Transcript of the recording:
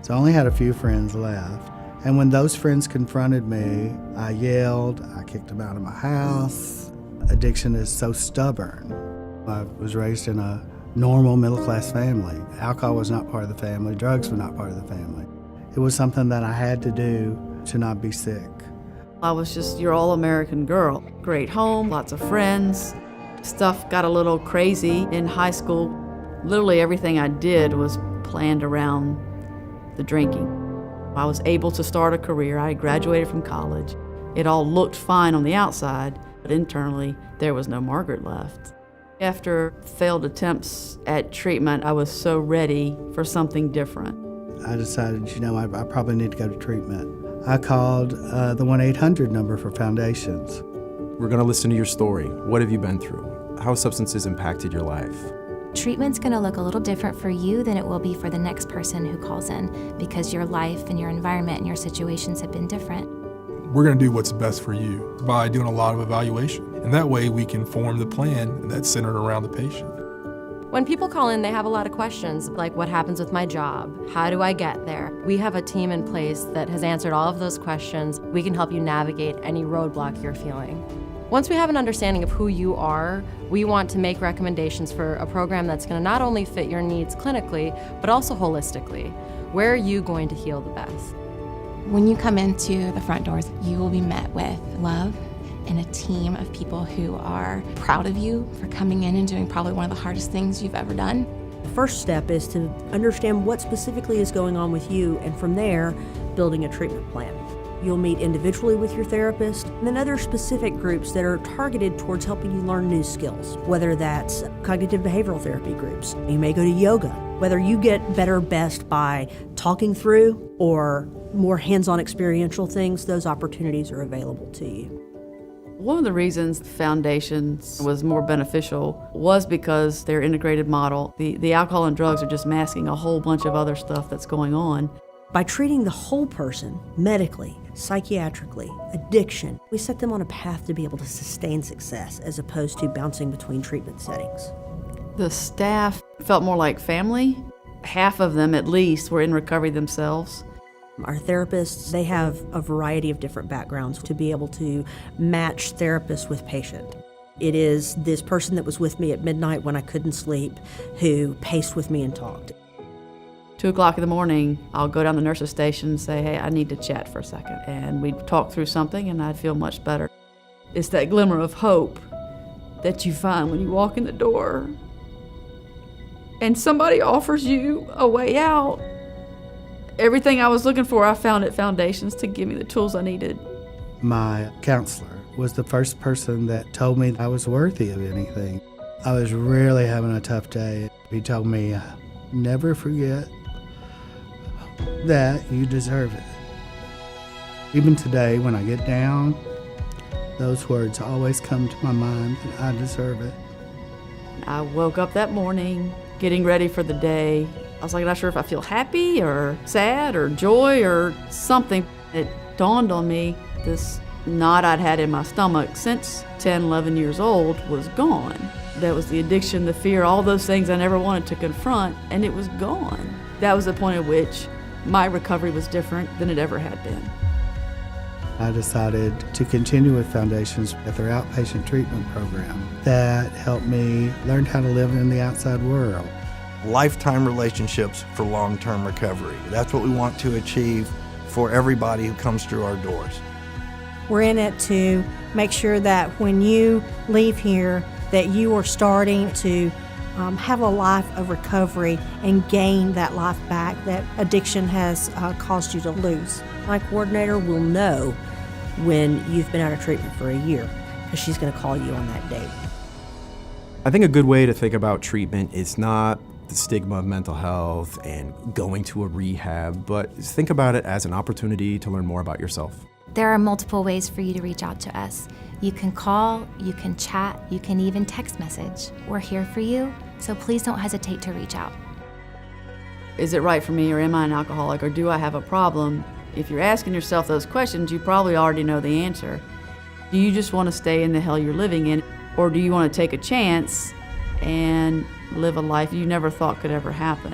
So I only had a few friends left. And when those friends confronted me, I yelled, I kicked them out of my house. Addiction is so stubborn. I was raised in a normal middle-class family. Alcohol was not part of the family. Drugs were not part of the family. It was something that I had to do to not be sick. I was just your all-American girl. Great home, lots of friends. Stuff got a little crazy in high school. Literally everything I did was planned around the drinking. I was able to start a career. I graduated from college. It all looked fine on the outside, but internally, there was no Margaret left. After failed attempts at treatment, I was so ready for something different. I decided, I probably need to go to treatment. I called the 1-800 number for foundations. We're going to listen to your story. What have you been through? How have substances impacted your life? Treatment's gonna look a little different for you than it will be for the next person who calls in, because your life and your environment and your situations have been different. We're gonna do what's best for you by doing a lot of evaluation. And that way we can form the plan that's centered around the patient. When people call in, they have a lot of questions, like what happens with my job? How do I get there? We have a team in place that has answered all of those questions. We can help you navigate any roadblock you're feeling. Once we have an understanding of who you are, we want to make recommendations for a program that's going to not only fit your needs clinically, but also holistically. Where are you going to heal the best? When you come into the front doors, you will be met with love and a team of people who are proud of you for coming in and doing probably one of the hardest things you've ever done. The first step is to understand what specifically is going on with you, and from there, building a treatment plan. You'll meet individually with your therapist, and then other specific groups that are targeted towards helping you learn new skills, whether that's cognitive behavioral therapy groups. You may go to yoga. Whether you get better best by talking through or more hands-on experiential things, those opportunities are available to you. One of the reasons Foundations was more beneficial was because their integrated model. The alcohol and drugs are just masking a whole bunch of other stuff that's going on. By treating the whole person, medically, psychiatrically, addiction, we set them on a path to be able to sustain success as opposed to bouncing between treatment settings. The staff felt more like family. Half of them, at least, were in recovery themselves. Our therapists, they have a variety of different backgrounds to be able to match therapist with patient. It is this person that was with me at midnight when I couldn't sleep who paced with me and talked. 2 o'clock in the morning, I'll go down the nurse's station and say, hey, I need to chat for a second. And we'd talk through something and I'd feel much better. It's that glimmer of hope that you find when you walk in the door and somebody offers you a way out. Everything I was looking for, I found at Foundations to give me the tools I needed. My counselor was the first person that told me I was worthy of anything. I was really having a tough day. He told me, never forget that you deserve it. Even today, when I get down, those words always come to my mind, and I deserve it. I woke up that morning, getting ready for the day. I was like, not sure if I feel happy or sad or joy or something. It dawned on me, this knot I'd had in my stomach since 10, 11 years old was gone. That was the addiction, the fear, all those things I never wanted to confront, and it was gone. That was the point at which my recovery was different than it ever had been. I decided to continue with Foundations at their outpatient treatment program. That helped me learn how to live in the outside world. Lifetime relationships for long-term recovery. That's what we want to achieve for everybody who comes through our doors. We're in it to make sure that when you leave here, that you are starting to have a life of recovery and gain that life back that addiction has caused you to lose. My coordinator will know when you've been out of treatment for a year because she's going to call you on that date. I think a good way to think about treatment is not the stigma of mental health and going to a rehab, but think about it as an opportunity to learn more about yourself. There are multiple ways for you to reach out to us. You can call, you can chat, you can even text message. We're here for you, so please don't hesitate to reach out. Is it right for me, or am I an alcoholic, or do I have a problem? If you're asking yourself those questions, you probably already know the answer. Do you just want to stay in the hell you're living in, or do you want to take a chance and live a life you never thought could ever happen?